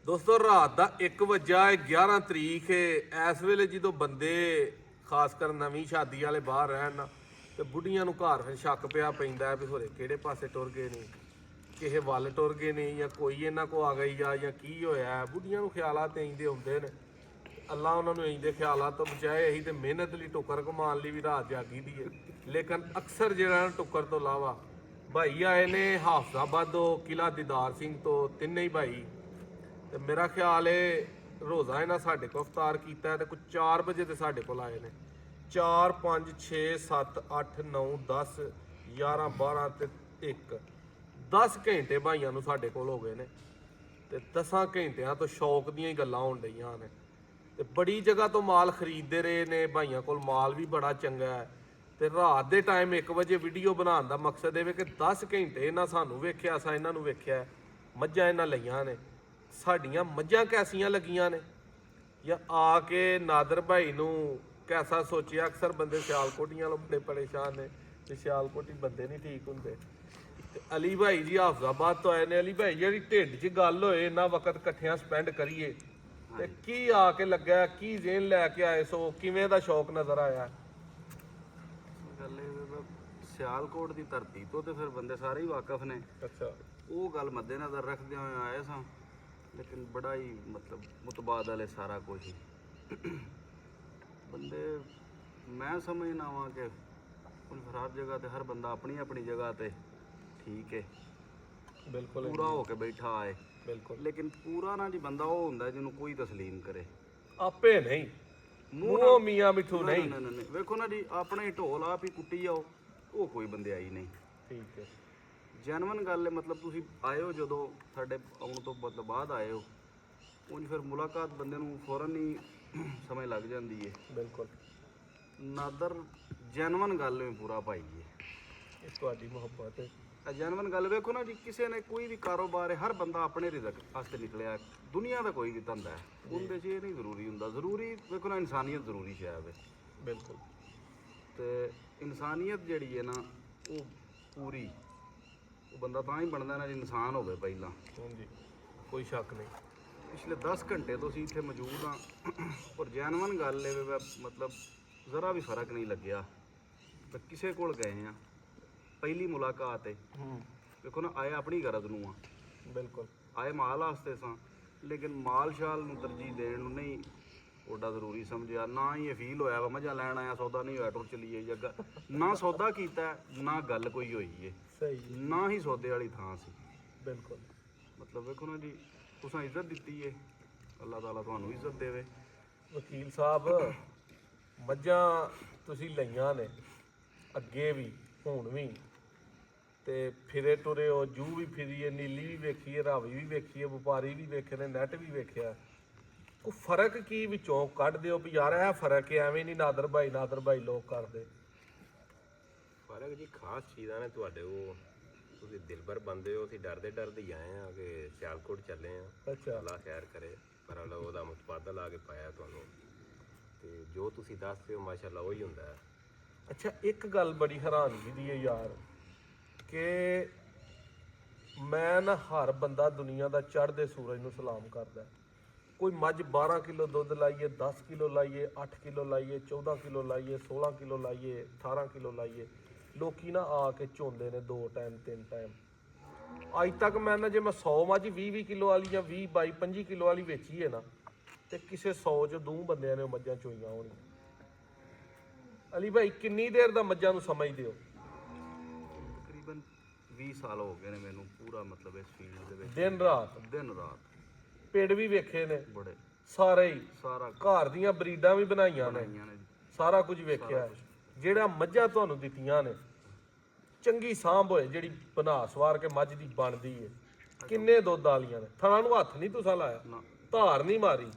ਦੋਸਤੋ ਰਾਤ ਦਾ 1 ਵਜਾ ਹੈ, 11 ਤਰੀਕ ਹੈ। ਇਸ ਵੇਲੇ ਜਦੋਂ ਬੰਦੇ ਖਾਸ ਕਰ ਨਵੀਂ ਸ਼ਾਦੀ ਵਾਲੇ ਬਾਹਰ ਰਹਿਣ ਨਾ ਤੇ ਬੁੱਢੀਆਂ ਨੂੰ ਘਰ ਫਿਰ ਸ਼ੱਕ ਪਿਆ ਪੈਂਦਾ ਵੀ ਹੋਰੇ ਕਿਹੜੇ ਪਾਸੇ ਟੁਰ ਗਏ ਨੇ, ਕਿਸੇ ਵੱਲ ਟੁਰ ਗਏ ਨੇ ਜਾਂ ਕੋਈ ਇਹਨਾਂ ਕੋ ਆ ਗਈ ਜਾਂ ਕੀ ਹੋਇਆ। ਬੁੱਢੀਆਂ ਨੂੰ ਖਿਆਲਾਤ ਇੰਦੇ ਹੁੰਦੇ ਨੇ। ਅੱਲਾ ਉਹਨਾਂ ਨੂੰ ਇੰਦੇ ਖਿਆਲਾਂ ਤੋਂ ਬਚਾਏ। ਅਸੀਂ ਤੇ ਮਿਹਨਤ ਲਈ ਟੁੱਕਰ ਕਮਾਉਣ ਲਈ ਵੀ ਰਾਤ ਜਾਗੀ ਦੀ ਹੈ, ਲੇਕਿਨ ਅਕਸਰ ਜਿਹੜਾ ਟੁੱਕਰ ਤੋਂ ਇਲਾਵਾ ਭਾਈ ਆਏ ਨੇ ਹਾਫਜ਼ਾਬਾਦੋਂ, ਕਿਲਾ ਦੀਦਾਰ ਸਿੰਘ ਤੋਂ, ਤਿੰਨੇ ਹੀ ਭਾਈ। ਤੇ ਮੇਰਾ ਖਿਆਲ ਹੈ ਰੋਜ਼ਾ ਇਹਨਾਂ ਸਾਡੇ ਕੋਲ ਇਫਤਾਰ ਕੀਤਾ ਤੇ ਕੁਝ 4 ਵਜੇ ਤੇ ਸਾਡੇ ਕੋਲ ਆਏ ਨੇ। 4 5 6 7 8 9 10 11 12 ਤੇ 1 10 ਘੰਟੇ ਭਾਈਆਂ ਨੂੰ ਸਾਡੇ ਕੋਲ ਹੋ ਗਏ ਨੇ ਤੇ 10 ਘੰਟਿਆਂ ਤੋਂ ਸ਼ੌਕ ਦੀਆਂ ਹੀ ਗੱਲਾਂ ਹੋਣ ਡਈਆਂ ਨੇ। ਤੇ ਬੜੀ ਜਗ੍ਹਾ ਤੋਂ ਮਾਲ ਖਰੀਦਦੇ ਰਹੇ ਨੇ ਭਾਈਆਂ ਕੋਲ, ਮਾਲ ਵੀ ਬੜਾ ਚੰਗਾ ਹੈ। ਤੇ ਰਾਤ ਦੇ ਟਾਈਮ 1 ਵਜੇ ਵੀਡੀਓ ਬਣਾਉਣ ਦਾ ਮਕਸਦ ਇਹ ਵੇ ਕਿ 10 ਘੰਟੇ ਇਹਨਾਂ ਸਾਨੂੰ ਵੇਖਿਆ, ਅਸਾਂ ਇਹਨਾਂ ਨੂੰ ਵੇਖਿਆ। ਮੱਝਾਂ ਇਹਨਾਂ ਲਈਆਂ ਨੇ, ਸਾਡੀਆਂ ਮੱਝਾਂ ਕੈਸੀਆਂ ਲੱਗੀਆਂ ਨੇ, ਜਾਂ ਆ ਕੇ ਨਾਦਰ ਭਾਈ ਨੂੰ ਕੈਸਾ ਸੋਚਿਆ। ਅਕਸਰ ਬੰਦੇ ਸਿਆਲਕੋਟੀਆਂ ਵਾਲੋਂ ਬੜੇ ਪਰੇਸ਼ਾਨ ਨੇ ਤੇ ਸਿਆਲਕੋਟੀ ਬੰਦੇ ਨਹੀਂ ਠੀਕ ਹੁੰਦੇ। ਤੇ ਅਲੀ ਭਾਈ ਜੀ ਹਾਫਜ਼ਾਬਾਦ ਤੋਂ ਆਏ ਨੇ। ਅਲੀ ਭਾਈ ਜਿਹੜੀ ਢਿੱਡ 'ਚ ਗੱਲ ਹੋਏ ਇੰਨਾ ਵਕਤ ਇਕੱਠਿਆਂ ਸਪੈਂਡ ਕਰੀਏ ਤੇ ਕੀ ਆ ਕੇ ਲੱਗਾ, ਕੀ ਜ਼ੇਨ ਲੈ ਕੇ ਆਏ ਸੋ, ਕਿਵੇਂ ਦਾ ਸ਼ੌਕ ਨਜ਼ਰ ਆਇਆ? ਗੱਲ ਇਹ ਸਿਆਲਕੋਟ ਦੀ ਧਰਤੀ ਤੋਂ ਤੇ ਫਿਰ ਬੰਦੇ ਸਾਰੇ ਹੀ ਵਾਕਫ ਨੇ। ਅੱਛਾ, ਉਹ ਗੱਲ ਮੱਦੇ ਨਜ਼ਰ ਰੱਖਦੇ ਹੋਏ ਆਏ ਸਾਂ, ਲੇਕਿਨ ਬੜਾ ਹੀ ਮਤਲਬ ਮੁਤਬਾਦਲ ਹੈ ਸਾਰਾ ਕੁਝ ਹੀ। ਬੰਦੇ ਮੈਂ ਸਮਝਣਾ ਵਾਂ ਕਿ ਹੁਣ ਫਿਰ ਹਰ ਜਗ੍ਹਾ ਤੇ ਹਰ ਬੰਦਾ ਆਪਣੀ ਆਪਣੀ ਜਗ੍ਹਾ ਤੇ ਠੀਕ ਹੈ, ਬਿਲਕੁਲ ਪੂਰਾ ਹੋ ਕੇ ਬੈਠਾ ਆਏ। ਬਿਲਕੁਲ, ਲੇਕਿਨ ਪੂਰਾ ਨਾ ਜੀ ਬੰਦਾ ਉਹ ਹੁੰਦਾ ਜਿਹਨੂੰ ਕੋਈ ਤਸਲੀਮ ਕਰੇ, ਆਪੇ ਨਹੀਂ ਮੂੰਹੋਂ ਮੀਆਂ ਮਿੱਠੂ ਨਹੀਂ। ਨਹੀਂ ਵੇਖੋ ਨਾ ਜੀ, ਆਪਣੇ ਢੋਲ ਆਪ ਹੀ ਕੁੱਟੀ ਜਾਓ, ਉਹ ਕੋਈ ਬੰਦਿਆਈ ਨਹੀਂ। ਠੀਕ ਹੈ, ਜੈਨੂਅਨ ਗੱਲ ਹੈ। ਮਤਲਬ ਤੁਸੀਂ ਆਏ ਹੋ ਜਦੋਂ ਸਾਡੇ ਆਉਣ ਤੋਂ ਮਤਲਬ ਬਾਅਦ ਆਏ ਹੋ, ਉਂਝ ਫਿਰ ਮੁਲਾਕਾਤ ਬੰਦੇ ਨੂੰ ਫੌਰਨ ਹੀ ਸਮਝ ਲੱਗ ਜਾਂਦੀ ਹੈ। ਬਿਲਕੁਲ ਨਾਦਰ ਜੈਨੂਅਨ ਗੱਲ ਵਿੱਚ ਪੂਰਾ ਭਾਈ ਹੈ। ਇਹ ਤੁਹਾਡੀ ਮੁਹੱਬਤ ਹੈ। ਜੈਨੂਅਨ ਗੱਲ ਵੇਖੋ ਨਾ ਜੀ, ਕਿਸੇ ਨੇ ਕੋਈ ਵੀ ਕਾਰੋਬਾਰ ਹੈ, ਹਰ ਬੰਦਾ ਆਪਣੇ ਰਿਜ਼ਕ ਵਾਸਤੇ ਨਿਕਲਿਆ। ਦੁਨੀਆ ਦਾ ਕੋਈ ਵੀ ਧੰਦਾ ਹੈ, ਉਹਦੇ 'ਚ ਇਹ ਨਹੀਂ ਜ਼ਰੂਰੀ ਹੁੰਦਾ। ਜ਼ਰੂਰੀ ਵੇਖੋ ਨਾ ਇਨਸਾਨੀਅਤ ਜ਼ਰੂਰੀ ਸ਼ਾਇਦ ਹੈ। ਬਿਲਕੁਲ, ਤੇ ਇਨਸਾਨੀਅਤ ਜਿਹੜੀ ਹੈ ਨਾ ਉਹ ਪੂਰੀ, ਉਹ ਬੰਦਾ ਤਾਂ ਹੀ ਬਣਦਾ ਨਾ ਜੇ ਇਨਸਾਨ ਹੋਵੇ ਪਹਿਲਾਂ। ਹਾਂਜੀ, ਕੋਈ ਸ਼ੱਕ ਨਹੀਂ। ਪਿਛਲੇ 10 ਘੰਟੇ ਤੋਂ ਅਸੀਂ ਇੱਥੇ ਮੌਜੂਦ ਹਾਂ ਔਰ ਜੈਨੂਅਨ ਗੱਲ ਹੈ ਮਤਲਬ ਜ਼ਰਾ ਵੀ ਫਰਕ ਨਹੀਂ ਲੱਗਿਆ। ਤਾਂ ਕਿਸੇ ਕੋਲ ਗਏ ਹਾਂ, ਪਹਿਲੀ ਮੁਲਾਕਾਤ ਹੈ। ਵੇਖੋ ਨਾ, ਆਏ ਆਪਣੀ ਗਰਜ਼ ਨੂੰ ਆ, ਬਿਲਕੁਲ ਆਏ ਮਾਲ ਵਾਸਤੇ ਸਾਂ, ਲੇਕਿਨ ਮਾਲ ਸ਼ਾਲ ਨੂੰ ਤਰਜੀਹ ਦੇਣ ਨੂੰ ਨਹੀਂ ਓਡਾ ਜ਼ਰੂਰੀ ਸਮਝਿਆ। ਨਾ ਹੀ ਇਹ ਫੀਲ ਹੋਇਆ ਵਾ ਮੱਝਾਂ ਲੈਣ ਆਇਆ, ਸੌਦਾ ਨਹੀਂ ਹੋਇਆ ਟੁਰ ਚਲੀਏ ਜੱਗਾ। ਨਾ ਸੌਦਾ ਕੀਤਾ, ਨਾ ਗੱਲ ਕੋਈ ਹੋਈ ਹੈ, ਸਹੀ, ਨਾ ਹੀ ਸੌਦੇ ਵਾਲੀ ਥਾਂ ਸੀ। ਬਿਲਕੁਲ। ਮਤਲਬ ਵੇਖੋ ਨਾ ਜੀ, ਤੁਸੀਂ ਇੱਜ਼ਤ ਦਿੱਤੀ ਹੈ, ਅੱਲਾਹ ਤਾਲਾ ਤੁਹਾਨੂੰ ਇੱਜ਼ਤ ਦੇਵੇ। ਵਕੀਲ ਸਾਹਿਬ, ਮੱਝਾਂ ਤੁਸੀਂ ਲਈਆਂ ਨੇ ਅੱਗੇ ਵੀ ਹੁਣ ਵੀ, ਤੇ ਫਿਰੇ ਟੁਰੇ ਹੋ, ਜੂ ਵੀ ਫਿਰੀਏ, ਨੀਲੀ ਵੀ ਵੇਖੀਏ, ਰਾਵੀ ਵੀ ਵੇਖੀਏ, ਵਪਾਰੀ ਵੀ ਵੇਖੇ ਨੇ, ਨੈਟ ਵੀ ਵੇਖਿਆ। ਕੋਈ ਫਰਕ ਕੀ ਵਿੱਚੋਂ ਕੱਢ ਦਿਓ ਵੀ ਯਾਰ ਇਹ ਫਰਕ ਹੈ, ਐਵੇਂ ਨਹੀਂ ਨਾਦਰ ਭਾਈ ਲੋਕ ਕਰਦੇ? ਫਰਕ ਜੀ ਖਾਸ ਚੀਜ਼ਾਂ ਨੇ ਤੁਹਾਡੇ ਉਹ, ਤੁਸੀਂ ਦਿਲਬਰ ਬੰਦੇ ਹੋ। ਅਸੀਂ ਡਰਦੇ ਹੀ ਆਏ ਹਾਂ ਕਿ ਸਿਆਲਕੋਟ ਚੱਲੇ ਹਾਂ। ਅੱਛਾ, ਅੱਲਾ ਖੈਰ ਕਰੇ, ਪਰ ਅੱਲਾ ਉਹਦਾ ਮੁਤਬਾਦਲ ਆ ਕੇ ਪਾਇਆ ਤੁਹਾਨੂੰ, ਤੇ ਜੋ ਤੁਸੀਂ ਦੱਸਦੇ ਹੋ ਮਾਸ਼ਾਅੱਲਾ ਉਹੀ ਹੁੰਦਾ ਹੈ। ਅੱਛਾ, ਇੱਕ ਗੱਲ ਬੜੀ ਹੈਰਾਨਗੀ ਦੀ ਹੈ ਯਾਰ, ਕਿ ਮੈਂ ਨਾ ਹਰ ਬੰਦਾ ਦੁਨੀਆ ਦਾ ਚੜ੍ਹਦੇ ਸੂਰਜ ਨੂੰ ਸਲਾਮ ਕਰਦਾ। ਕੋਈ ਮੱਝ 12 ਕਿਲੋ ਦੁੱਧ ਲਾਈਏ, 10 ਕਿਲੋ ਲਾਈਏ, 8 ਕਿਲੋ ਲਾਈਏ, 14 ਕਿਲੋ ਲਾਈਏ, 16 ਕਿਲੋ ਲਾਈਏ, 18 ਕਿਲੋ ਲਾਈਏ, ਲੋਕੀ ਨਾ ਆ ਕੇ ਝੋਂਦੇ ਨੇ 2 ਟਾਈਮ 3 ਟਾਈਮ। ਅੱਜ ਤੱਕ ਮੈਂ ਨਾ ਜੇ ਮੈਂ 100 ਮੱਝ 20 ਕਿਲੋ ਵਾਲੀ ਜਾਂ 20 22 25 ਕਿਲੋ ਵਾਲੀ ਵੇਚੀ ਹੈ ਨਾ, ਤੇ ਕਿਸੇ 100 'ਚੋਂ 2 ਬੰਦਿਆਂ ਨੇ ਉਹ ਮੱਝਾਂ ਚੋਈਆਂ ਹੋਣੀਆਂ। ਅਲੀ ਭਾਈ, ਕਿੰਨੀ ਦੇਰ ਦਾ ਮੱਝਾਂ ਨੂੰ ਸਮਝਦੇ ਹੋ? ਤਕਰੀਬਨ 20 ਸਾਲ ਹੋ ਗਏ ਨੇ ਮੈਨੂੰ ਪੂਰਾ, ਮਤਲਬ ਇਸ ਫੀਲਡ ਦੇ ਵਿੱਚ ਦਿਨ ਰਾਤ ਪਿੰਡ ਵੀ ਵੇਖੇ ਨੇ ਬੜੇ ਸਾਰੇ ਹੀ, ਸਾਰਾ ਘਰ ਦੀਆਂ ਬਰੀਡਾਂ ਵੀ ਬਣਾਈਆਂ ਨੇ, ਬਣਾਈਆਂ ਨੇ ਜੀ। ਸਾਰਾ ਕੁਝ ਵੇਖਿਆ। ਜਿਹੜਾ ਮੱਝਾਂ ਤੁਹਾਨੂੰ ਦਿੱਤੀਆਂ ਨੇ, ਚੰਗੀ ਸਾਂਭ ਹੋਏ, ਜਿਹੜੀ ਬਣਾ ਸਵਾਰ ਕੇ ਮੱਝ ਦੀ ਬਣਦੀ ਹੈ, ਕਿੰਨੇ ਦੁੱਧ ਵਾਲੀਆਂ ਨੇ? ਥਣਾ ਨੂੰ ਹੱਥ ਨਹੀਂ ਤੁਸੀਂ ਲਾਇਆ, ਨਾ ਧਾਰ ਨਹੀਂ ਮਾਰੀ,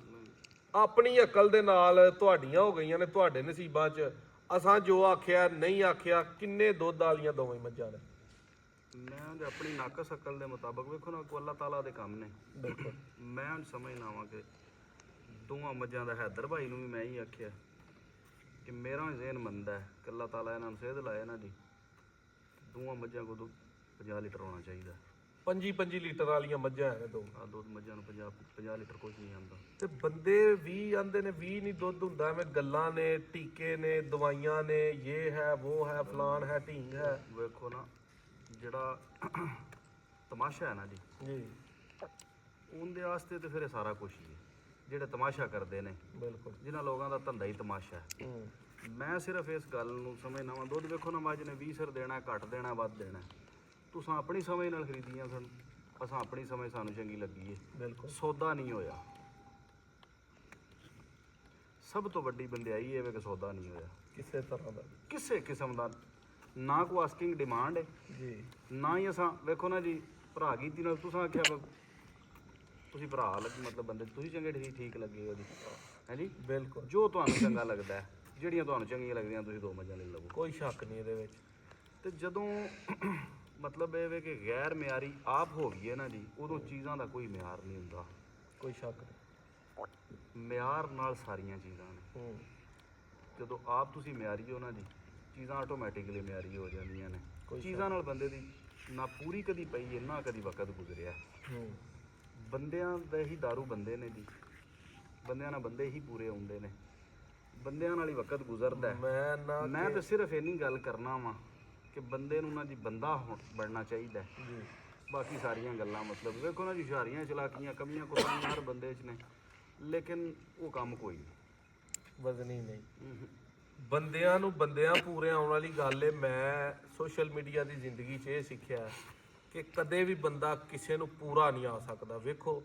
ਆਪਣੀ ਅਕਲ ਦੇ ਨਾਲ ਤੁਹਾਡੀਆਂ ਹੋ ਗਈਆਂ ਨੇ, ਤੁਹਾਡੇ ਨਸੀਬਾਂ 'ਚ। ਅਸਾਂ ਜੋ ਆਖਿਆ ਨਹੀਂ ਆਖਿਆ। ਕਿੰਨੇ ਦੁੱਧ ਵਾਲੀਆਂ ਦੋਵੇਂ ਮੱਝਾਂ ਨੇ? ਮੈਂ ਜੇ ਆਪਣੀ ਨਾਕਸ ਅਕਲ ਦੇ ਮੁਤਾਬਕ ਵੇਖੋ ਨਾ, ਕੋ ਅੱਲਾਹ ਤਾਲਾ ਦੇ ਕੰਮ ਨੇ। ਬਿਲਕੁਲ, ਮੈਂ ਹੁਣ ਸਮਝਣਾ ਵਾਂ ਕਿ ਦੋਵਾਂ ਮੱਝਾਂ ਦਾ ਹੈਦਰ ਭਾਈ ਨੂੰ ਵੀ ਮੈਂ ਹੀ ਆਖਿਆ ਕਿ ਮੇਰਾ ਜ਼ਹਿਨ ਮੰਨਦਾ ਹੈ ਕਿ ਅੱਲਾਹ ਤਾਲਾ ਇਹਨਾਂ ਨੂੰ ਸਿਹਤ ਲਾਏ ਨਾ ਜੀ, ਦੋਵਾਂ ਮੱਝਾਂ ਕੋਲ 50 ਲੀਟਰ ਹੋਣਾ ਚਾਹੀਦਾ। 25 ਲੀਟਰ ਵਾਲੀਆਂ ਮੱਝਾਂ ਹੈ ਦੋ। ਆ ਦੁੱਧ ਮੱਝਾਂ ਨੂੰ 50 ਲੀਟਰ ਕੁਝ ਨਹੀਂ ਆਉਂਦਾ। ਤੇ ਬੰਦੇ 20 ਆਂਦੇ ਨੇ 20 ਨਹੀਂ ਦੁੱਧ ਹੁੰਦਾ, ਐਵੇਂ ਗੱਲਾਂ ਨੇ, ਟੀਕੇ ਨੇ, ਦਵਾਈਆਂ ਨੇ, ਇਹ ਹੈ ਉਹ ਹੈ ਫਲਾਨ ਹੈ ਢੀਂਗ ਹੈ। ਵੇਖੋ ਨਾ ਜਿਹੜਾ ਤਮਾਸ਼ਾ ਹੈ ਨਾ ਜੀ, ਉਹਦੇ ਵਾਸਤੇ ਤੇ ਫਿਰ ਇਹ ਸਾਰਾ ਕੁਝ ਹੀ ਹੈ। ਜਿਹੜੇ ਤਮਾਸ਼ਾ ਕਰਦੇ ਨੇ, ਬਿਲਕੁਲ ਜਿਨ੍ਹਾਂ ਲੋਕਾਂ ਦਾ ਧੰਦਾ ਹੀ ਤਮਾਸ਼ਾ ਹੈ। ਮੈਂ ਸਿਰਫ ਇਸ ਗੱਲ ਨੂੰ ਸਮਝਣਾ ਵਾਂ, ਦੁੱਧ ਵੇਖੋ ਨਾ ਮੱਝ ਨੇ 20 ਸਿਰ ਦੇਣਾ, ਘੱਟ ਦੇਣਾ, ਵੱਧ ਦੇਣਾ, ਤੁਸੀਂ ਆਪਣੀ ਸਮਝ ਨਾਲ ਖਰੀਦੀਆਂ ਸਨ, ਅਸਾਂ ਆਪਣੀ ਸਮਝ ਸਾਨੂੰ ਚੰਗੀ ਲੱਗੀ ਹੈ। ਬਿਲਕੁਲ ਸੌਦਾ ਨਹੀਂ ਹੋਇਆ। ਸਭ ਤੋਂ ਵੱਡੀ ਬੰਦਿਆਈ ਇਹ ਵੇ ਕਿ ਸੌਦਾ ਨਹੀਂ ਹੋਇਆ ਕਿਸੇ ਤਰ੍ਹਾਂ ਦਾ, ਕਿਸੇ ਕਿਸਮ ਦਾ। ਨਾ ਕੋਈ ਆਸਕਿੰਗ ਡਿਮਾਂਡ ਹੈ ਜੀ, ਨਾ ਹੀ ਅਸਾਂ ਵੇਖੋ ਨਾ ਜੀ ਭਰਾ ਗੀਤੀ ਨਾਲ ਤੁਸੀਂ ਆਖਿਆ ਤੁਸੀਂ ਭਰਾ ਮਤਲਬ ਬੰਦੇ ਤੁਸੀਂ ਚੰਗੇ ਠੀਕ ਲੱਗੇ ਹੋ ਜੀ, ਹੈ ਜੀ। ਬਿਲਕੁਲ ਜੋ ਤੁਹਾਨੂੰ ਚੰਗਾ ਲੱਗਦਾ ਹੈ, ਜਿਹੜੀਆਂ ਤੁਹਾਨੂੰ ਚੰਗੀਆਂ ਲੱਗਦੀਆਂ ਤੁਸੀਂ 2 ਮੱਝਾਂ ਲੈ ਲਵੋ, ਕੋਈ ਸ਼ੱਕ ਨਹੀਂ ਇਹਦੇ ਵਿੱਚ। ਤੇ ਜਦੋਂ ਮਤਲਬ ਇਹ ਵੇ ਕਿ ਗੈਰ ਮਿਆਰੀ ਆਪ ਹੋ ਗਈ ਹੈ ਨਾ ਜੀ, ਉਦੋਂ ਚੀਜ਼ਾਂ ਦਾ ਕੋਈ ਮਿਆਰ ਨਹੀਂ ਹੁੰਦਾ। ਕੋਈ ਸ਼ੱਕ ਨਹੀਂ। ਮਿਆਰ ਨਾਲ ਸਾਰੀਆਂ ਚੀਜ਼ਾਂ ਨੇ। ਜਦੋਂ ਆਪ ਤੁਸੀਂ ਮਿਆਰੀ ਹੋ ਨਾ ਜੀ, ਚੀਜ਼ਾਂ ਆਟੋਮੈਟਿਕਲੀ ਮਿਆਰੀ ਹੋ ਜਾਂਦੀਆਂ ਨੇ। ਚੀਜ਼ਾਂ ਨਾਲ ਬੰਦੇ ਦੀ ਨਾ ਪੂਰੀ ਕਦੀ ਪਈ ਹੈ, ਨਾ ਕਦੀ ਵਕਤ ਗੁਜ਼ਰਿਆ। ਬੰਦਿਆਂ ਦਾ ਹੀ ਦਾਰੂ ਬੰਦੇ ਨੇ ਜੀ, ਬੰਦਿਆਂ ਨਾਲ ਬੰਦੇ ਹੀ ਪੂਰੇ ਆਉਂਦੇ ਨੇ, ਬੰਦਿਆਂ ਨਾਲ ਹੀ ਵਕਤ ਗੁਜ਼ਰਦਾ ਹੈ। ਮੈਂ ਤਾਂ ਸਿਰਫ ਇੰਨੀ ਗੱਲ ਕਰਨਾ ਵਾਂ ਕਿ ਬੰਦੇ ਨੂੰ ਨਾ ਜੀ ਬੰਦਾ ਬਣਨਾ ਚਾਹੀਦਾ ਜੀ। ਬਾਕੀ ਸਾਰੀਆਂ ਗੱਲਾਂ ਮਤਲਬ ਵੇਖੋ ਨਾ ਜੀ, ਹੁਸ਼ਿਆਰੀਆਂ ਚਲਾਕੀਆਂ ਕਮੀਆਂ ਕੁਤਾਹੀਆਂ ਹਰ ਬੰਦੇ 'ਚ ਨੇ, ਲੇਕਿਨ ਉਹ ਕੰਮ ਕੋਈ ਨਹੀਂ, ਵਜ਼ਨੀ ਨਹੀਂ। ਬੰਦਿਆਂ ਨੂੰ ਬੰਦਿਆਂ ਪੂਰੇ ਆਉਣ ਵਾਲੀ ਗੱਲ ਏ। ਮੈਂ ਸੋਸ਼ਲ ਮੀਡੀਆ ਦੀ ਜ਼ਿੰਦਗੀ 'ਚ ਇਹ ਸਿੱਖਿਆ ਕਿ ਕਦੇ ਵੀ ਬੰਦਾ ਕਿਸੇ ਨੂੰ ਪੂਰਾ ਨਹੀਂ ਆ ਸਕਦਾ। ਵੇਖੋ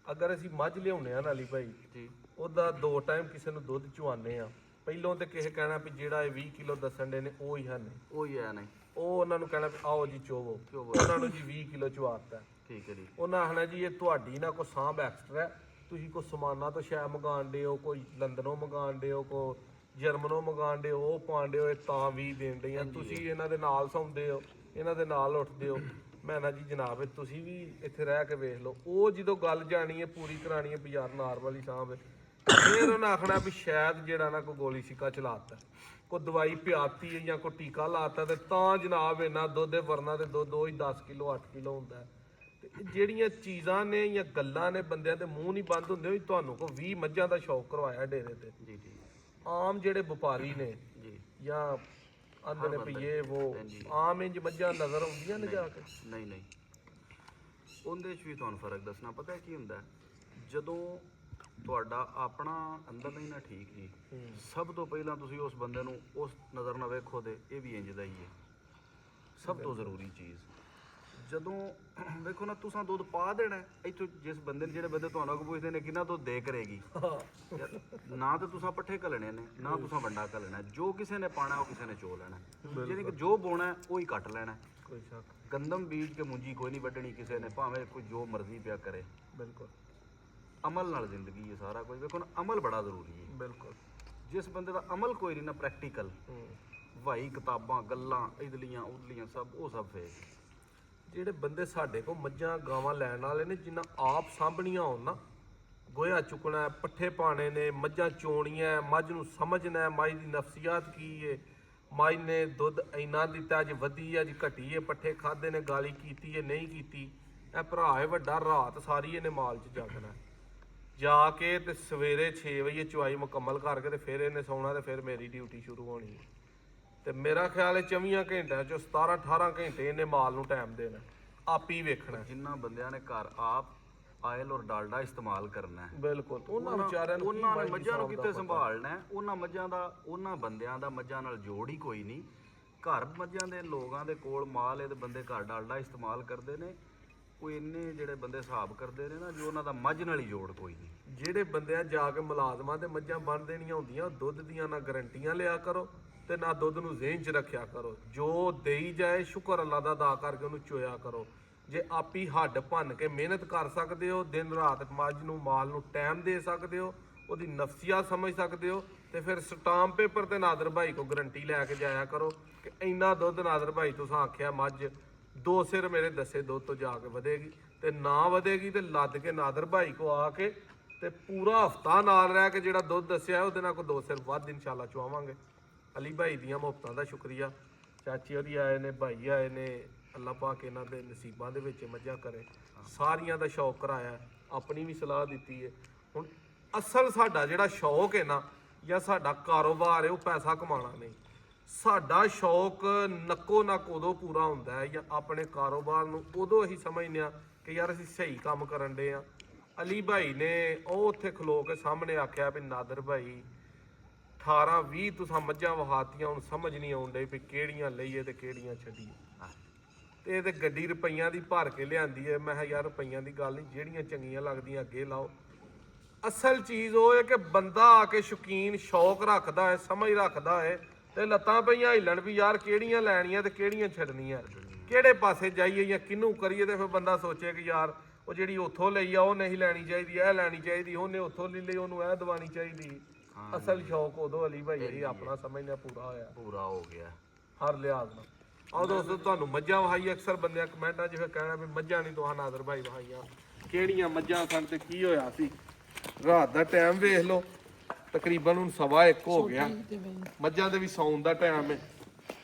ਅਗਰ ਅਸੀਂ ਮੱਝ ਲਿਆਉਂਦੇ ਆ ਨਾਲੀ ਭਾਈ ਜੀ, ਉਹਦਾ 2 ਟਾਈਮ ਕਿਸੇ ਨੂੰ ਦੁੱਧ ਚੁਆਉਂਦੇ ਆ, ਪਹਿਲੋਂ ਤੇ ਕਿਸੇ ਕਹਿਣਾ ਵੀ ਜਿਹੜਾ ਇਹ 20 ਕਿਲੋ ਦੱਸਣ ਦੇ ਨੇ ਉਹ ਹੀ ਹਨ, ਉਹ ਹੀ ਹੈ ਨਹੀਂ, ਉਹ ਉਹਨਾਂ ਨੂੰ ਕਹਿਣਾ ਵੀ ਆਓ ਜੀ ਚੋਵੋ, ਉਹਨਾਂ ਨੂੰ ਜੀ 20 ਕਿਲੋ ਚੁਆਤਾ। ਠੀਕ ਹੈ ਜੀ। ਉਹਨਾਂ ਆਖਣਾ ਜੀ ਇਹ ਤੁਹਾਡੀ ਨਾ ਕੋਈ ਸਾਂਭ ਐਕਸਟਰਾ, ਤੁਸੀਂ ਕੋਈ ਸਮਾਨਾਂ ਤੋਂ ਸ਼ਾਇਦ ਮੰਗਾਉਂਦੇ ਹੋ, ਕੋਈ ਲੰਦਨੋਂ ਮੰਗਾਉਂਦੇ ਹੋ, ਕੋਈ ਜਰਮਨੋਂ ਮੰਗਾਉਂਦੇ ਹੋ, ਉਹ ਪਾਉਂਦੇ ਹੋ, ਇਹ ਤਾਂ 20 ਦੇਣ ਡਈਆਂ, ਤੁਸੀਂ ਇਹਨਾਂ ਦੇ ਨਾਲ ਸੌਂਦੇ ਹੋ, ਇਹਨਾਂ ਦੇ ਨਾਲ ਉੱਠਦੇ ਹੋ। ਮੈਂ ਨਾ ਜੀ ਜਨਾਬ ਤੁਸੀਂ ਵੀ ਇੱਥੇ ਰਹਿ ਕੇ ਵੇਖ ਲਓ। ਉਹ ਜਦੋਂ ਗੱਲ ਜਾਣੀ ਹੈ ਪੂਰੀ ਕਰਾਣੀ ਹੈ ਬਾਜ਼ਾਰ ਨਾਰ ਵਾਲੀ ਸਾਂਭ, ਫਿਰ ਉਹਨਾਂ ਆਖਣਾ ਵੀ ਸ਼ਾਇਦ ਜਿਹੜਾ ਨਾ ਕੋਈ ਗੋਲੀ ਸਿੱਕਾ ਚਲਾਤਾ, ਕੋਈ ਦਵਾਈ ਪਿਆਤੀ ਹੈ ਜਾਂ ਕੋਈ ਟੀਕਾ ਲਾਤਾ, ਤੇ ਤਾਂ ਜਨਾਬ ਇਹਨਾਂ ਦੁੱਧ ਦੇ ਵਰਨਾ ਤੇ ਦੁੱਧ ਉਹ ਹੀ 10 ਕਿਲੋ 8 ਕਿਲੋ ਹੁੰਦਾ। ਤੇ ਜਿਹੜੀਆਂ ਚੀਜ਼ਾਂ ਨੇ ਜਾਂ ਗੱਲਾਂ ਨੇ ਬੰਦਿਆਂ ਦੇ ਮੂੰਹ ਨਹੀਂ ਬੰਦ ਹੁੰਦੇ। ਤੁਹਾਨੂੰ ਕੋਈ 20 ਮੱਝਾਂ ਦਾ ਸ਼ੌਕ ਕਰਵਾਇਆ ਡੇਰੇ ਤੇ, ਜੀ ਜੀ, ਆਮ ਜਿਹੜੇ ਵਪਾਰੀ ਨੇ ਜੀ ਜਾਂ ਆਂਦੇ ਨੇ ਵੀ ਇਹ ਉਹ ਆਮ ਇੰਜ ਮੱਝਾਂ ਨਜ਼ਰ ਆਉਂਦੀਆਂ ਨੇ ਜਾ ਕੇ? ਨਹੀਂ ਨਹੀਂ, ਉਹਦੇ 'ਚ ਵੀ ਤੁਹਾਨੂੰ ਫਰਕ ਦੱਸਣਾ ਪਤਾ ਕੀ ਹੁੰਦਾ। ਜਦੋਂ ਤੁਹਾਡਾ ਆਪਣਾ ਅੰਦਰ ਨਹੀਂ ਨਾ ਠੀਕ ਜੀ, ਸਭ ਤੋਂ ਪਹਿਲਾਂ ਤੁਸੀਂ ਉਸ ਬੰਦੇ ਨੂੰ ਉਸ ਨਜ਼ਰ ਨਾਲ ਵੇਖੋ ਤੇ ਇਹ ਵੀ ਇੰਜ ਦਾ ਹੀ ਹੈ। ਸਭ ਤੋਂ ਜ਼ਰੂਰੀ ਚੀਜ਼ ਜਦੋਂ ਵੇਖੋ ਨਾ, ਤੁਸੀਂ ਦੁੱਧ ਪਾ ਦੇਣਾ ਇੱਥੋਂ, ਜਿਸ ਬੰਦੇ ਨੇ ਜਿਹੜੇ ਬੰਦੇ ਤੁਹਾਨੂੰ ਅੱਗੇ ਪੁੱਛਦੇ ਨੇ ਕਿੰਨਾ ਦੁੱਧ ਦੇ ਕਰੇਗੀ, ਨਾ ਤਾਂ ਤੁਸੀਂ ਪੱਠੇ ਘਲਣੇ ਨੇ, ਨਾ ਤੁਸੀਂ ਵੰਡਾ ਘਲਣਾ। ਜੋ ਕਿਸੇ ਨੇ ਪਾਣਾ ਉਹ ਕਿਸੇ ਨੇ ਚੋ ਲੈਣਾ, ਯਾਨੀ ਕਿ ਜੋ ਬੋਣਾ ਉਹ ਹੀ ਕੱਟ ਲੈਣਾ। ਕੋਈ ਸ਼ੱਕ, ਗੰਦਮ ਬੀਜ ਕੇ ਮੁੰਜੀ ਕੋਈ ਨਹੀਂ ਵੱਢਣੀ ਕਿਸੇ ਨੇ, ਭਾਵੇਂ ਕੋਈ ਜੋ ਮਰਜ਼ੀ ਪਿਆ ਕਰੇ। ਬਿਲਕੁਲ ਅਮਲ ਨਾਲ ਜ਼ਿੰਦਗੀ ਹੈ ਸਾਰਾ ਕੁਝ। ਵੇਖੋ ਨਾ, ਅਮਲ ਬੜਾ ਜ਼ਰੂਰੀ ਹੈ। ਬਿਲਕੁਲ। ਜਿਸ ਬੰਦੇ ਦਾ ਅਮਲ ਕੋਈ ਨਹੀਂ ਨਾ, ਪ੍ਰੈਕਟੀਕਲ ਭਾਈ ਕਿਤਾਬਾਂ ਗੱਲਾਂ ਇਦਲੀਆਂ ਉਦਲੀਆਂ ਸਭ ਉਹ ਸਭ ਫੇਕ। ਜਿਹੜੇ ਬੰਦੇ ਸਾਡੇ ਕੋਲ ਮੱਝਾਂ ਗਾਵਾਂ ਲੈਣ ਵਾਲੇ ਨੇ, ਜਿਨ੍ਹਾਂ ਆਪ ਸਾਂਭਣੀਆਂ ਹੋਣ ਨਾ, ਗੋਹਾ ਚੁੱਕਣਾ, ਪੱਠੇ ਪਾਣੇ ਨੇ, ਮੱਝਾਂ ਚੋਣੀਆਂ, ਮੱਝ ਨੂੰ ਸਮਝਣਾ ਮੱਝ ਦੀ ਨਫਸੀਅਤ ਕੀ ਏ, ਮੱਝ ਨੇ ਦੁੱਧ ਇੰਨਾ ਦਿੱਤਾ, ਅੱਜ ਵਧੀ ਅੱਜ ਘਟੀ ਏ, ਪੱਠੇ ਖਾਦੇ ਨੇ, ਗਾਲੀ ਕੀਤੀ ਏ ਨਹੀਂ ਕੀਤੀ, ਇਹ ਭਰਾ ਹੈ ਵੱਡਾ, ਰਾਤ ਸਾਰੀ ਇਹਨੇ ਮਾਲ 'ਚ ਜਾਗਣਾ, ਜਾ ਕੇ ਤੇ ਸਵੇਰੇ 6 ਵਜੇ ਚੁਆਈ ਮੁਕੰਮਲ ਕਰਕੇ ਤੇ ਫਿਰ ਇਹਨੇ ਸੌਣਾ, ਤੇ ਫਿਰ ਮੇਰੀ ਡਿਊਟੀ ਸ਼ੁਰੂ ਹੋਣੀ। ਤੇ ਮੇਰਾ ਖਿਆਲ ਹੈ 24 ਘੰਟਿਆਂ 'ਚੋਂ 17-18 ਘੰਟੇ ਇਹਨੇ ਮਾਲ ਨੂੰ ਟਾਈਮ ਦੇਣਾ, ਆਪ ਹੀ ਵੇਖਣਾ। ਜਿਨ੍ਹਾਂ ਬੰਦਿਆਂ ਨੇ ਘਰ ਆਪ ਆਇਲ ਔਰ ਡਾਲਡਾ ਇਸਤੇਮਾਲ ਕਰਨਾ ਹੈ, ਬਿਲਕੁਲ, ਉਹਨਾਂ ਵਿਚਾਰਿਆਂ ਨੂੰ ਉਹਨਾਂ ਨੇ ਮੱਝਾਂ ਨੂੰ ਕਿੱਥੇ ਸੰਭਾਲਣਾ ਹੈ? ਉਹਨਾਂ ਮੱਝਾਂ ਦਾ, ਉਹਨਾਂ ਬੰਦਿਆਂ ਦਾ ਮੱਝਾਂ ਨਾਲ ਜੋੜ ਹੀ ਕੋਈ ਨਹੀਂ। ਘਰ ਮੱਝਾਂ ਦੇ ਲੋਕਾਂ ਦੇ ਕੋਲ ਮਾਲ ਇਹਦੇ ਬੰਦੇ ਘਰ ਡਾਲਡਾ ਇਸਤੇਮਾਲ ਕਰਦੇ ਨੇ, ਕੋਈ ਇੰਨੇ ਜਿਹੜੇ ਬੰਦੇ ਹਿਸਾਬ ਕਰਦੇ ਨੇ ਨਾ, ਜੋ ਉਹਨਾਂ ਦਾ ਮੱਝ ਨਾਲ ਹੀ ਜੋੜ ਕੋਈ ਨਹੀਂ। ਜਿਹੜੇ ਬੰਦਿਆਂ ਜਾ ਕੇ ਮੁਲਾਜ਼ਮਾਂ ਤੇ ਮੱਝਾਂ ਬੰਨ ਦੇਣੀਆਂ ਹੁੰਦੀਆਂ, ਦੁੱਧ ਦੀਆਂ ਨਾ ਗਰੰਟੀਆਂ ਲਿਆ ਕਰੋ ਤੇ ਨਾ ਦੁੱਧ ਨੂੰ ਜ਼ਿਹਨ 'ਚ ਰੱਖਿਆ ਕਰੋ। ਜੋ ਦੇਈ ਜਾਏ ਸ਼ੁਕਰ ਅੱਲਾ ਦਾ ਅਦਾ ਕਰਕੇ ਉਹਨੂੰ ਚੋਇਆ ਕਰੋ। ਜੇ ਆਪੀ ਹੱਡ ਭੰਨ ਕੇ ਮਿਹਨਤ ਕਰ ਸਕਦੇ ਹੋ, ਦਿਨ ਰਾਤ ਮੱਝ ਨੂੰ ਮਾਲ ਨੂੰ ਟਾਈਮ ਦੇ ਸਕਦੇ ਹੋ, ਉਹਦੀ ਨਫਸੀਅਤ ਸਮਝ ਸਕਦੇ ਹੋ, ਤੇ ਫਿਰ ਸਟਾਂਪ ਪੇਪਰ ਤੇ ਨਾਦਰ ਭਾਈ ਕੋ ਗਰੰਟੀ ਲੈ ਕੇ ਜਾਇਆ ਕਰੋ ਕਿ ਇੰਨਾ ਦੁੱਧ ਨਾਦਰ ਭਾਈ ਤੁਸੀਂ ਆਖਿਆ ਮੱਝ 2 ਸਿਰ ਮੇਰੇ ਦੱਸੇ ਦੁੱਧ ਤੋਂ ਜਾ ਕੇ ਵਧੇਗੀ, ਤੇ ਨਾ ਵਧੇਗੀ ਤੇ ਲੱਦ ਕੇ ਨਾਦਰ ਭਾਈ ਕੋ ਆ ਕੇ ਤੇ ਪੂਰਾ ਹਫਤਾ ਨਾਲ ਰਹਿ ਕੇ ਜਿਹੜਾ ਦੁੱਧ ਦੱਸਿਆ ਉਹਦੇ ਨਾਲ ਕੋ 2 ਸਿਰ ਵੱਧ ਇਨਸ਼ਾਅੱਲਾ ਚੁਆਵਾਂਗੇ। ਅਲੀ ਭਾਈ ਦੀਆਂ ਮੁਹੱਬਤਾਂ ਦਾ ਸ਼ੁਕਰੀਆ, ਚਾਚੀ ਉਹਦੀ ਆਏ ਨੇ, ਭਾਈ ਆਏ ਨੇ, ਅੱਲਾ ਪਾਕ ਇਹਨਾਂ ਦੇ ਨਸੀਬਾਂ ਦੇ ਵਿੱਚ ਮੱਝਾਂ ਕਰੇ। ਸਾਰੀਆਂ ਦਾ ਸ਼ੌਕ ਕਰਾਇਆ, ਆਪਣੀ ਵੀ ਸਲਾਹ ਦਿੱਤੀ ਹੈ। ਹੁਣ ਅਸਲ ਸਾਡਾ ਜਿਹੜਾ ਸ਼ੌਕ ਹੈ ਨਾ, ਜਾਂ ਸਾਡਾ ਕਾਰੋਬਾਰ ਹੈ, ਉਹ ਪੈਸਾ ਕਮਾਉਣਾ ਨਹੀਂ। ਸਾਡਾ ਸ਼ੌਕ ਨੱਕੋ ਨੱਕ ਉਦੋਂ ਪੂਰਾ ਹੁੰਦਾ ਹੈ ਜਾਂ ਆਪਣੇ ਕਾਰੋਬਾਰ ਨੂੰ ਉਦੋਂ ਅਸੀਂ ਸਮਝਦੇ ਹਾਂ ਕਿ ਯਾਰ ਅਸੀਂ ਸਹੀ ਕੰਮ ਕਰਨ ਦੇ ਆ। ਅਲੀ ਭਾਈ ਨੇ ਉਹ ਉੱਥੇ ਖਲੋ ਕੇ ਸਾਹਮਣੇ ਆਖਿਆ ਵੀ ਨਾਦਰ ਭਾਈ 18-20 ਤੁਸੀਂ ਮੱਝਾਂ ਵਹਾਤੀਆਂ, ਹੁਣ ਸਮਝ ਨਹੀਂ ਆਉਣ ਡਈ ਵੀ ਕਿਹੜੀਆਂ ਲਈਏ ਤੇ ਕਿਹੜੀਆਂ ਛੱਡੀਏ। ਤੇ ਇਹ ਤੇ ਗੱਡੀ ਰੁਪਈਆਂ ਦੀ ਭਰ ਕੇ ਲਿਆਂਦੀ ਹੈ। ਮੈਂ ਕਿਹਾ ਯਾਰ ਰੁਪਈਆਂ ਦੀ ਗੱਲ ਨਹੀਂ, ਜਿਹੜੀਆਂ ਚੰਗੀਆਂ ਲੱਗਦੀਆਂ ਅੱਗੇ ਲਾਓ। ਅਸਲ ਚੀਜ਼ ਉਹ ਹੈ ਕਿ ਬੰਦਾ ਆ ਕੇ ਸ਼ੌਕੀਨ ਸ਼ੌਕ ਰੱਖਦਾ ਹੈ, ਸਮਝ ਰੱਖਦਾ ਹੈ, ਤੇ ਲੱਤਾਂ ਪਈਆਂ ਹਿੱਲਣ ਵੀ ਯਾਰ ਕਿਹੜੀਆਂ ਲੈਣੀਆਂ ਤੇ ਕਿਹੜੀਆਂ ਛੱਡਣੀਆਂ, ਕਿਹੜੇ ਪਾਸੇ ਜਾਈਏ ਜਾਂ ਕਿਹਨੂੰ ਕਰੀਏ। ਤੇ ਫਿਰ ਬੰਦਾ ਸੋਚੇ ਕਿ ਯਾਰ ਉਹ ਜਿਹੜੀ ਉੱਥੋਂ ਲਈ ਆ ਉਹ ਨਹੀਂ ਲੈਣੀ ਚਾਹੀਦੀ, ਇਹ ਲੈਣੀ ਚਾਹੀਦੀ, ਉਹਨੇ ਉੱਥੋਂ ਲੈ ਲਈ ਉਹਨੂੰ ਇਹ ਦਵਾਣੀ ਚਾਹੀਦੀ। ਅਸਲ ਸ਼ੌਕ ਉਦੋਂ ਅਲੀ ਭਾਈ ਇਹ ਆਪਣਾ ਸਮਝਣਾ ਪੂਰਾ ਹੋ ਗਿਆ ਹਰ ਲਿਹਾਜ਼ ਨਾਲ। ਆਹ ਦੋਸਤੋ ਤੁਹਾਨੂੰ ਮੱਝਾਂ ਵਹਾਈ, ਅਕਸਰ ਬੰਦਿਆਂ ਕਮੈਂਟਾਂ 'ਚ ਫਿਰ ਕਹਿਣਾ ਵੀ ਮੱਝਾਂ ਨਹੀਂ ਤੁਹਾਂ ਨਾਦਰ ਭਾਈ ਵਹਾਈਆਂ, ਕਿਹੜੀਆਂ ਮੱਝਾਂ ਸਨ ਤੇ ਕੀ ਹੋਇਆ ਸੀ। ਰਾਤ ਦਾ ਟਾਈਮ ਵੇਖ ਲਓ, ਤਕਰੀਬਨ ਹੁਣ 1:15 ਹੋ ਗਿਆ। ਮੱਝਾਂ ਦੇ ਵੀ ਸੌਣ ਦਾ ਟਾਈਮ ਹੈ।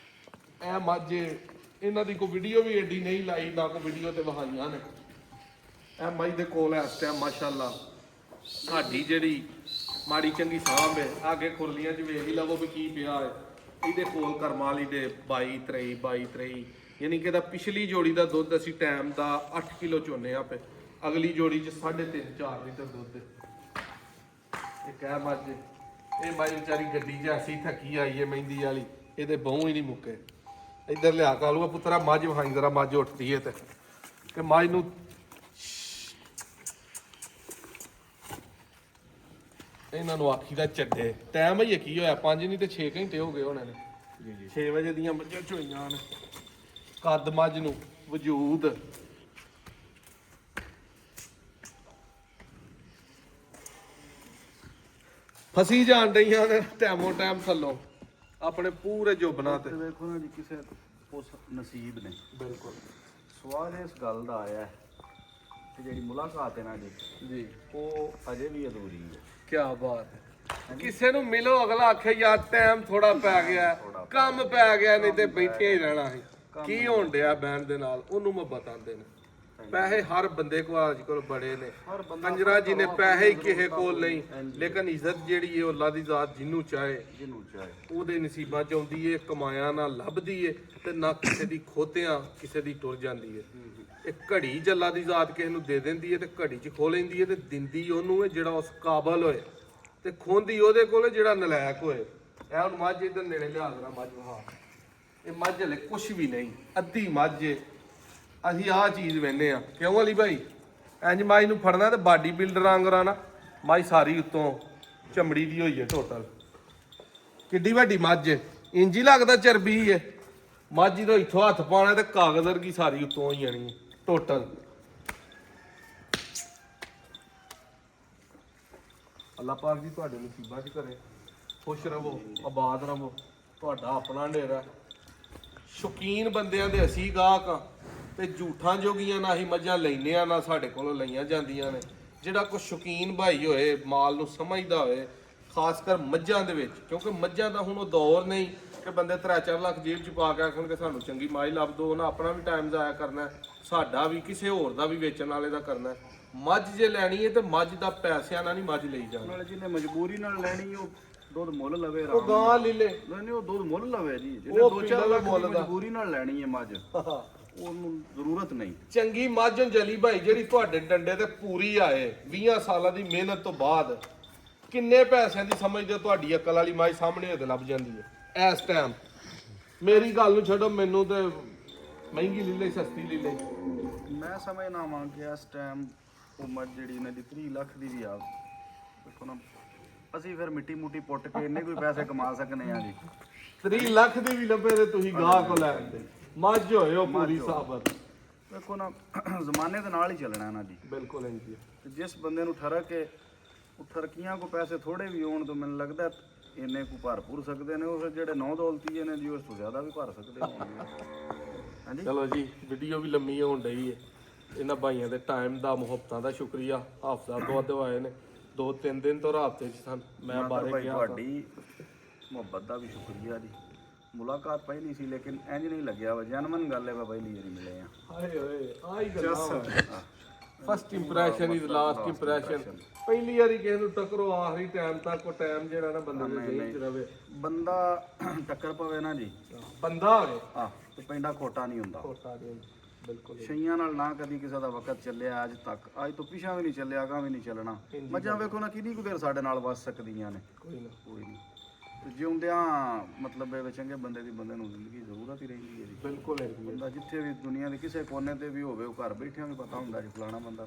ਇਹ ਮੱਝ ਇਹਨਾਂ ਦੀ ਕੋਈ ਵੀਡੀਓ ਵੀ ਐਡੀ ਨਹੀਂ ਲਾਈ, ਨਾ ਕੋਈ ਵੀਡੀਓ ਤੇ ਵਹਾਈਆਂ ਨੇ। ਇਹ ਮੱਝ ਦੇ ਕੋਲ ਇਸ ਟਾਈਮ ਮਾਸ਼ਾਅੱਲਾ ਸਾਡੀ ਜਿਹੜੀ ਮਾੜੀ ਚੰਗੀ ਸਾਂਭ ਹੈ। ਅੱਗੇ ਖੁਰਲੀਆਂ 'ਚ ਵੇਖ ਹੀ ਲਵੋ ਵੀ ਕੀ ਪਿਆ ਹੈ। ਇਹਦੇ ਕੋਲ ਕਰਮਾਂ ਵਾਲੀ ਦੇ 22-23 ਯਾਨੀ ਕਿ ਇਹਦਾ ਪਿਛਲੀ ਜੋੜੀ ਦਾ ਦੁੱਧ ਅਸੀਂ ਟਾਈਮ ਦਾ 8 ਕਿਲੋ ਚੋਨੇ ਆ ਪਏ, ਅਗਲੀ ਜੋੜੀ 'ਚ 3.5-4 ਲੀਟਰ ਦੁੱਧ। ਇਹ ਕਹਿ ਮੱਝ, ਇਹ ਮੱਝ ਵਿਚਾਰੀ ਗੱਡੀ 'ਚ ਐਸੀ ਥੱਕੀ ਆਈ ਹੈ ਮਹਿੰਦੀ ਵਾਲੀ, ਇਹਦੇ ਬਹੂ ਹੀ ਨਹੀਂ ਮੁੱਕੇ। ਇੱਧਰ ਲਿਆ ਕਾਲੂਆ ਪੁੱਤਰਾ ਮੱਝ ਵਹਾਈ ਜ਼ਰਾ, ਮੱਝ ਉੱਠਦੀ ਹੈ ਤੇ ਮੱਝ ਨੂੰ ਇਹਨਾਂ ਨੂੰ ਆਖੀ ਦਾ ਚੱਡੇ। ਟਾਈਮ ਹੀ ਕੀ ਹੋਇਆ 5 ਨਹੀਂ ਤੇ 6 ਘੰਟੇ ਹੋ ਗਏ ਹੋਣੇ ਨੇ। ਜੀ 6 ਵਜੇ ਦੀਆਂ ਮੱਝਾਂ ਚੋਈਆਂ ਨੇ। ਕੱਦ ਮੱਝ ਨੂੰ ਵਜੂਦ ਫਸੀ ਜਾਣ ਡਈਆਂ ਨੇ ਟਾਈਮੋ ਟਾਈਮ ਥੱਲੋਂ ਆਪਣੇ ਪੂਰੇ ਜੁਬਨਾਂ ਤੇ। ਵੇਖੋ ਨਾ ਜੀ, ਕਿਸੇ ਉਸ ਨਸੀਬ ਨੇ। ਬਿਲਕੁਲ ਸਵਾਲ ਇਸ ਗੱਲ ਦਾ ਆਇਆ ਹੈ ਕਿ ਜਿਹੜੀ ਮੁਲਾਕਾਤ ਹੈ ਨਾ ਜੀ, ਉਹ ਅਜੇ ਵੀ ਅਧੂਰੀ ਹੈ। ਕੀ ਬਾਤ ਹੈ। ਕਿਸੇ ਨੂੰ ਮਿਲੋ ਅਗਲਾ ਆਖੇ ਯਾਰ ਟਾਈਮ ਥੋੜਾ ਪੈ ਗਿਆ, ਕੰਮ ਪੈ ਗਿਆ, ਨਹੀਂ ਤੇ ਬੈਠੇ ਹੀ ਰਹਿਣਾ ਸੀ। ਕੀ ਹੋਣ ਡਿਆ ਬੈਣ ਦੇ ਨਾਲ, ਉਹਨੂੰ ਮੁਹੱਬਤ ਆਂਦੇ ਨੇ। ਪੈਸੇ ਹਰ ਬੰਦੇ ਕੋਲ ਅੱਜ ਕੋਲ ਬੜੇ ਨੇ, ਕੰਜਰਾ ਜੀ ਨੇ ਪੈਸੇ ਹੀ ਕਿਸੇ ਕੋਲ ਨਹੀਂ, ਲੇਕਿਨ ਇੱਜ਼ਤ ਜਿਹੜੀ ਹੈ ਉਹ ਅੱਲਾ ਦੀ ਜ਼ਾਤ ਜਿਹਨੂੰ ਚਾਹੇ ਉਹਦੇ ਨਸੀਬਾਂ 'ਚ ਆਉਂਦੀ ਹੈ। ਕਮਾਇਆ ਨਾ ਲੱਭਦੀ ਹੈ ਤੇ ਨਾ ਕਿਸੇ ਦੀ ਖੋਤਿਆਂ ਕਿਸੇ ਦੀ ਟੁਰ ਜਾਂਦੀ ਹੈ। ਇਹ ਘੜੀ ਜੱਲਾ ਦੀ ਜ਼ਾਤ ਕਿਸੇ ਨੂੰ ਦੇ ਦਿੰਦੀ ਹੈ ਤੇ ਘੜੀ 'ਚ ਖੋ ਲੈਂਦੀ ਹੈ ਤੇ ਦਿੰਦੀ ਉਹਨੂੰ ਹੈ ਜਿਹੜਾ ਉਸ ਕਾਬਲ ਹੋਏ, ਤੇ ਖੋਂਦੀ ਉਹਦੇ ਕੋਲ ਜਿਹੜਾ ਨਲਾਇਕ ਹੋਏ। ਇਹ ਹੁਣ ਮੱਝ ਇੱਧਰ ਨੇੜੇ ਲਿਆ ਦੇਣਾ, ਮੱਝ ਵਹਾ। ਇਹ ਮੱਝ ਹਲੇ ਕੁਛ ਵੀ ਨਹੀਂ, ਅੱਧੀ ਮੱਝ। ਅਸੀਂ ਆਹ ਚੀਜ਼ ਵੇਖਦੇ ਆ ਕਿਉਂ ਅਲੀ ਭਾਈ, ਇੰਜ ਮੱਝ ਨੂੰ ਫੜਨਾ ਤੇ ਬਾਡੀ ਬਿਲਡਰ ਵਾਂਗਰਾਂ ਨਾ ਮੱਝ ਸਾਰੀ ਉੱਤੋਂ ਚਮੜੀ ਦੀ ਹੋਈ ਹੈ ਟੋਟਲ। ਕਿੱਡੀ ਵੱਡੀ ਮੱਝ, ਇੰਜ ਹੀ ਲੱਗਦਾ ਚਰਬੀ ਹੈ। ਮੱਝ ਜਦੋਂ ਇੱਥੋਂ ਹੱਥ ਪਾਉਣਾ ਤੇ ਕਾਗਜ਼ ਵਰਗੀ ਸਾਰੀ ਉੱਤੋਂ ਹੋਈ ਜਾਣੀ ਟੋਟਲ। ਅੱਲਾਹ ਪਾਕ ਜੀ ਤੁਹਾਡੇ ਨਸੀਬਾਂ 'ਚ ਕਰੇ, ਖੁਸ਼ ਰਹੋ, ਆਬਾਦ ਰਹੋ। ਤੁਹਾਡਾ ਆਪਣਾ ਡੇਰਾ। ਸ਼ੌਕੀਨ ਬੰਦਿਆਂ ਦੇ ਅਸੀਂ ਗਾਹਕ ਆ ਤੇ ਝੂਠਾਂ ਜੋਗੀਆਂ ਨਾ ਹੀ ਮੱਝਾਂ ਲੈਨੇ ਆ, ਨਾ ਸਾਡੇ ਕੋਲੋਂ ਲਈਆਂ ਜਾਂਦੀਆਂ ਨੇ। ਜਿਹੜਾ ਕੋਈ ਸ਼ੌਕੀਨ ਭਾਈ ਹੋਏ, ਮਾਲ ਨੂੰ ਸਮਝਦਾ ਹੋਏ, ਖਾਸ ਕਰ ਮੱਝਾਂ ਦੇ ਵਿੱਚ, ਕਿਉਂਕਿ ਮੱਝਾਂ ਦਾ ਹੁਣ ਉਹ ਦੌਰ ਨਹੀਂ ਕਿ ਬੰਦੇ 3-4 ਲੱਖ ਜੇਬ 'ਚ ਪਾ ਕੇ ਆਖਣਗੇ ਸਾਨੂੰ ਚੰਗੀ ਮਾਈ ਲੱਭ ਦੋ। ਉਹਨਾਂ ਆਪਣਾ ਵੀ ਟਾਈਮ ਜ਼ਾਇਆ ਕਰਨਾ, ਸਾਡਾ ਵੀ, ਕਿਸੇ ਹੋਰ ਦਾ ਵੀ, ਵੇਚਣ ਵਾਲੇ ਦਾ ਕਰਨਾ। ਮੱਝ ਜੇ ਲੈਣੀ ਹੈ ਤੇ ਮੱਝ ਦਾ ਪੈਸਿਆਂ ਨਾਲ ਨਹੀਂ ਮੱਝ ਲਈ ਜਾਣੀ। ਨਾਲੇ ਜਿਹਨੇ ਮਜਬੂਰੀ ਨਾਲ ਲੈਣੀ ਉਹ ਦੁੱਧ ਮੁੱਲ ਲਵੇ, ਉਹ ਗਾਂ ਲੈ ਲੈ, ਨਹੀਂ ਉਹ ਦੁੱਧ ਮੁੱਲ ਲਵੇ ਜੀ। ਜਿਹਨੇ 2-4 ਲੱਖ ਦੀ ਮਜਬੂਰੀ ਨਾਲ ਲੈਣੀ ਹੈ ਮੱਝ, ਉਹਨੂੰ ਜ਼ਰੂਰਤ ਨਹੀਂ। ਚੰਗੀ ਮੱਝ ਜਲੀ ਭਾਈ ਜਿਹੜੀ ਤੁਹਾਡੇ ਡੰਡੇ ਤੇ ਪੂਰੀ ਆਏ 20 ਸਾਲਾਂ ਦੀ ਮਿਹਨਤ ਤੋਂ ਬਾਅਦ, ਕਿੰਨੇ ਪੈਸਿਆਂ ਦੀ ਸਮਝਦੇ ਹੋ? ਤੁਹਾਡੀ ਅਕਲ ਵਾਲੀ ਮੱਝ ਸਾਹਮਣੇ ਉਹਦੇ ਲੱਭ ਜਾਂਦੀ ਹੈ ਇਸ ਟਾਈਮ। ਮੇਰੀ ਗੱਲ ਨੂੰ ਛੱਡੋ, ਮੈਨੂੰ ਤੇ ਮਹਿੰਗੀ ਲੈ ਲਈ, ਸਸਤੀ ਲੈ ਲਈ। ਮੈਂ ਸਮਝਣਾ ਵਾਂ ਕਿ ਇਸ ਟਾਈਮ ਉਹ ਮੱਝ ਜਿਹੜੀ ਇਹਨਾਂ ਦੀ 30 ਲੱਖ ਦੀ ਵੀ ਆ, ਦੇਖੋ ਨਾ ਅਸੀਂ ਫਿਰ ਮਿੱਟੀ ਮੁੱਟੀ ਪੁੱਟ ਕੇ ਇੰਨੇ ਕੋਈ ਪੈਸੇ ਕਮਾ ਸਕਨੇ ਆ ਜੀ। 30 ਲੱਖ ਦੀ ਵੀ ਲੱਭੇ ਤੇ ਤੁਸੀਂ ਗਾਹ ਕੋ ਲੈ ਆਂਦੇ। ਮੱਝ ਹੋਏ ਉਹ ਪੂਰੀ ਸਾਬਤ। ਦੇਖੋ ਨਾ ਜ਼ਮਾਨੇ ਦੇ ਨਾਲ ਹੀ ਚੱਲਣਾ ਨਾ ਜੀ। ਬਿਲਕੁਲ ਇੰਜ। ਤੇ ਜਿਸ ਬੰਦੇ ਨੂੰ ਠਰਕ ਹੈ, ਉਹ ਠਰਕੀਆਂ ਕੋ ਪੈਸੇ ਥੋੜੇ ਵੀ ਹੋਣ ਤਾਂ ਮੈਨੂੰ ਲੱਗਦਾ ਇੰਨੇ ਕੋ ਭਰਪੂਰ ਸਕਦੇ ਨੇ। ਉਹ ਫਿਰ ਜਿਹੜੇ 9 ਦੌਲਤੀਏ ਨੇ ਜੀ ਉਸ ਤੋਂ ਜ਼ਿਆਦਾ ਵੀ ਭਰ ਸਕਦੇ ਹੋਣਗੇ। ਹਾਂਜੀ ਚਲੋ ਜੀ, ਵੀਡੀਓ ਵੀ ਲੰਮੀ ਹੋਣ ਡਈ ਹੈ। ਇਹਨਾਂ ਭਾਈਆਂ ਦੇ ਟਾਈਮ ਦਾ, ਮੁਹੱਬਤਾਂ ਦਾ ਸ਼ੁਕਰੀਆ। ਹਫ਼ਤਾ ਤੋਂ ਵੱਧ ਆਏ ਨੇ, 2-3 ਦਿਨ ਤੋਂ ਰਾਬਤੇ 'ਚ ਸਨ। ਮੈਂ ਬਾਰੇ ਗਿਆ, ਤੁਹਾਡੀ ਮੁਹੱਬਤ ਦਾ ਵੀ ਸ਼ੁਕਰੀਆ ਜੀ। ਮੁਲਾਕਾਤ ਪਹਿਲੀ ਸੀ ਲੇਕਿਨ ਇੰਜ ਨਹੀਂ ਲੱਗਿਆ ਵਾ ਜੈਨੂਇਨ ਗੱਲ ਹੈ ਵਾ ਪਹਿਲੀ ਵਾਰੀ ਮਿਲੇ ਆ ਹਾਏ ਓਏ ਆਹੀ ਗੱਲਾਂ first impression is last impression. ਪਹਿਲੀ ਵਾਰੀ ਕਿਸੇ ਨੂੰ ਟੱਕਰੋ ਆਖਰੀ ਟਾਈਮ ਤੱਕ ਉਹ ਟਾਈਮ ਜਿਹੜਾ ਨਾ ਬੰਦੇ ਦੇ ਜੇਬ 'ਚ ਰਵੇ। ਬੰਦਾ ਟੱਕਰ ਪਵੇ ਨਾ ਜੀ ਬੰਦਾ ਹੋਵੇ ਤੇ ਪੈਂਡਾ ਖੋਟਾ ਨਹੀਂ ਹੁੰਦਾ। ਖੋਟਾ ਨਹੀਂ ਬਿਲਕੁਲ। ਛਈਆਂ ਨਾਲ ਨਾ ਕਦੀ ਕਿਸੇ ਦਾ ਵਕਤ ਚੱਲਿਆ ਅੱਜ ਤੱਕ, ਅੱਜ ਤੋਂ ਪਿਛਾਂ ਵੀ ਨਹੀਂ ਚੱਲਿਆ, ਅਗਾਂਹ ਵੀ ਨਹੀਂ ਚੱਲਣਾ। ਮੱਝਾਂ ਵੇਖੋ ਨਾ ਕਿੰਨੀ ਕੁ ਦੇਰ ਸਾਡੇ ਨਾਲ ਵੱਸ ਸਕਦੀਆਂ ਨੇ, ਕੋਈ ਨਾ ਕੋਈ ਨਹੀਂ। ਤੇ ਜਿਉਂਦਿਆਂ ਮਤਲਬ ਇਹ ਚੰਗੇ ਬੰਦੇ ਦੀ ਬੰਦੇ ਨੂੰ ਜ਼ਿੰਦਗੀ ਜ਼ਰੂਰਤ ਹੀ ਰਹਿੰਦੀ ਹੈ ਜੀ। ਬਿਲਕੁਲ ਹੈ। ਬੰਦਾ ਜਿੱਥੇ ਵੀ ਦੁਨੀਆ ਦੇ ਕਿਸੇ ਕੋਨੇ ਤੇ ਵੀ ਹੋਵੇ ਉਹ ਘਰ ਬੈਠਿਆਂ ਵੀ ਪਤਾ ਹੁੰਦਾ ਜੀ ਫਲਾਣਾ ਬੰਦਾ